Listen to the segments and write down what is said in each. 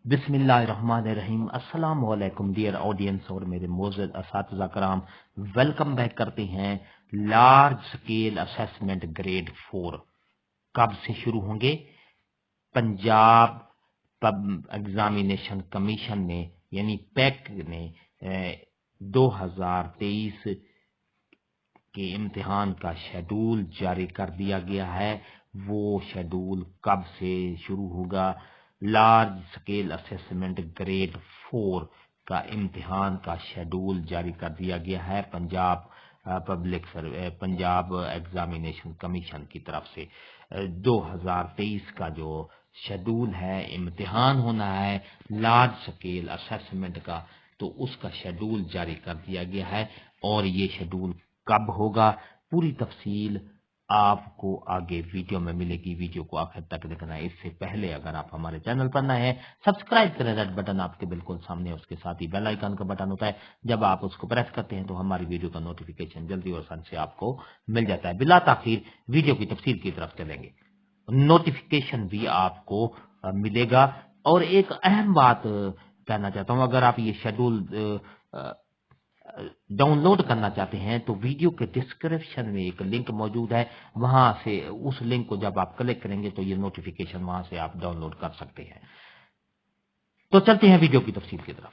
बिस्मिल्लाहिर्रहमानिर्रहीम। अस्सलाम वालेकुम डियर ऑडियंस और मेरे मोअज़्ज़ज़ असातिज़ा कराम, वेलकम बैक करते हैं। लार्ज स्केल असेसमेंट ग्रेड 4 कब से शुरू होंगे? पंजाब एग्जामिनेशन कमीशन ने यानी पैक ने 2023 के इम्तिहान का शेड्यूल जारी कर दिया गया है। वो शेड्यूल कब से शुरू होगा? लार्ज स्केल असेसमेंट ग्रेड 4 का इम्तिहान का शेड्यूल जारी कर दिया गया है पंजाब एग्जामिनेशन कमीशन की तरफ से। 2023 का जो शेड्यूल है, इम्तिहान होना है लार्ज स्केल असेसमेंट का, तो उसका शेड्यूल जारी कर दिया गया है। और ये शेड्यूल कब होगा, पूरी तफसील आपको आगे वीडियो में मिलेगी। वीडियो को आखिर तक देखना है। इससे पहले अगर आप हमारे चैनल पर नए हैं, सब्सक्राइब करें। रेड बटन आपके बिल्कुल सामने है, उसके साथ ही बेल आइकन का बटन होता है। जब आप उसको प्रेस करते हैं तो हमारी वीडियो का नोटिफिकेशन जल्दी और आसानी से आपको मिल जाता है। बिला ताखिर वीडियो की तफसील की तरफ चलेंगे। नोटिफिकेशन भी आपको मिलेगा। और एक अहम बात कहना चाहता हूं, अगर आप ये शेड्यूल डाउनलोड करना चाहते हैं तो वीडियो के डिस्क्रिप्शन में एक लिंक मौजूद है। वहां से उस लिंक को जब आप क्लिक करेंगे तो ये नोटिफिकेशन वहां से आप डाउनलोड कर सकते हैं। तो चलते हैं वीडियो की तफसील की तरफ।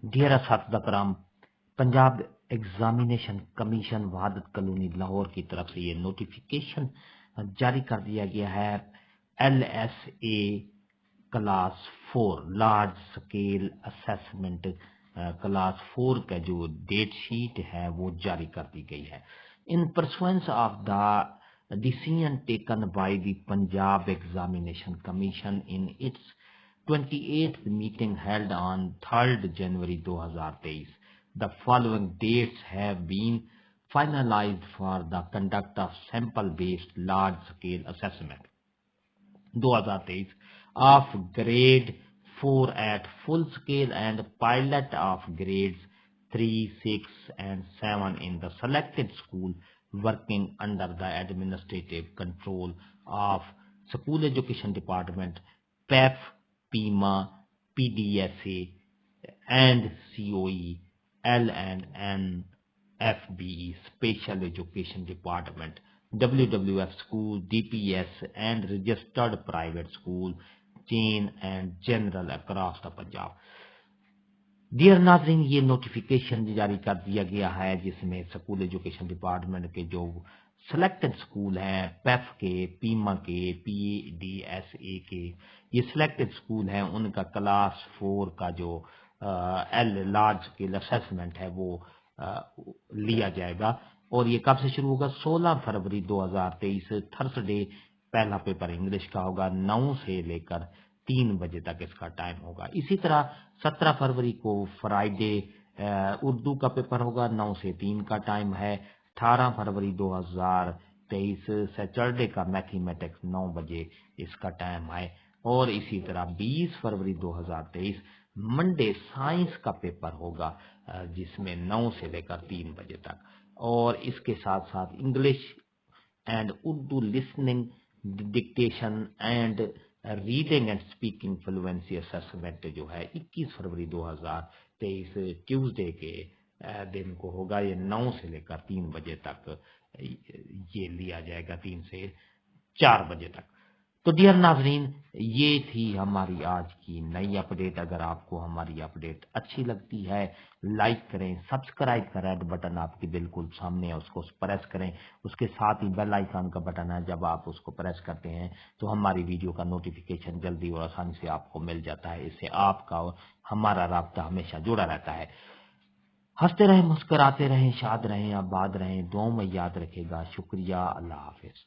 डियर असातिज़ा कराम, Punjab examination commission Wahadat colony Lahore की तरफ से ये नोटिफिकेशन जारी कर दिया गया है। LSA class 4 large scale assessment class 4 का जो डेट शीट है वो जारी कर दी गई है। इन pursuance of the decision taken by the Punjab examination commission in its 28th meeting held on 3rd January 2023. The following dates have been finalized for the conduct of sample-based large-scale assessment 2023 of grade 4 at full scale and pilot of grades 3, 6 and 7 in the selected school working under the administrative control of School Education Department, PEF, PIMA, PDSA and COE, L&N, FBE, Special Education Department, WWF School, DPS and registered private school chain and general across the Punjab. Dear नाज़रीन, ये notification जारी कर दिया गया है जिसमें school education department के जो सिलेक्टेड स्कूल हैं, पेफ के, पीमा के, PDSA के, ये सिलेक्टेड स्कूल हैं, उनका क्लास 4 का जो लार्ज स्केल असेसमेंट है वो लिया जाएगा। और ये कब से शुरू होगा? 16 फरवरी 2023 थर्सडे पहला पेपर इंग्लिश का होगा। 9 से लेकर 3 बजे तक इसका टाइम होगा। इसी तरह 17 फरवरी को फ्राइडे उर्दू का पेपर होगा, 9 से 3 का टाइम है। 18 फरवरी 2023 सैटरडे का मैथमेटिक्स 9 बजे इसका टाइम है। और इसी तरह 20 फरवरी 2023 मंडे साइंस का पेपर होगा जिसमें 9 से लेकर 3 बजे तक। और इसके साथ साथ English and Urdu listening, dictation and reading and speaking fluency assessment जो है 21 फरवरी 2023 ट्यूसडे के दिन को होगा। ये 9 से लेकर 3 बजे तक ये लिया जाएगा, 3 से 4 बजे तक। तो डियर नाजरीन, ये थी हमारी आज की नई अपडेट। अगर आपको हमारी अपडेट अच्छी लगती है, लाइक करें, सब्सक्राइब का रेड बटन आपके बिल्कुल सामने है, उसको प्रेस करें। उसके साथ ही बेल आइकन का बटन है, जब आप उसको प्रेस करते हैं तो हमारी वीडियो का नोटिफिकेशन जल्दी और आसानी से आपको मिल जाता है। इससे आपका और हमारा राब्ता हमेशा जुड़ा रहता है। हंसते रहें, मुस्कुराते रहें, शाद रहें, आबाद रहें, दुआओं में याद रखेगा। शुक्रिया, अल्लाह हाफिज।